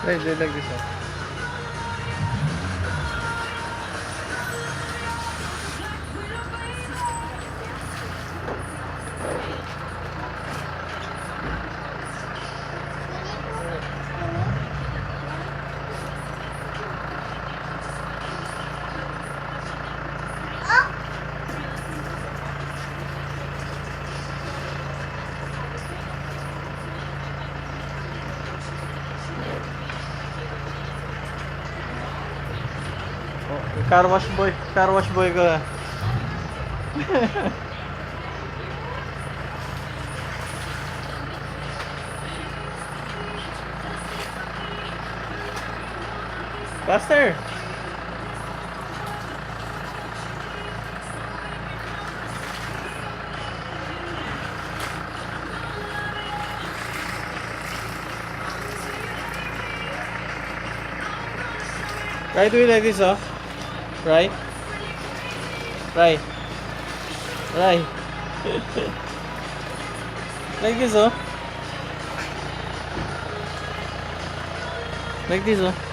Right, do it like this. Oh, car wash boy ka. Faster. Right, do it like this, oh. Right. Right. Right. Like this, oh. Like this, oh.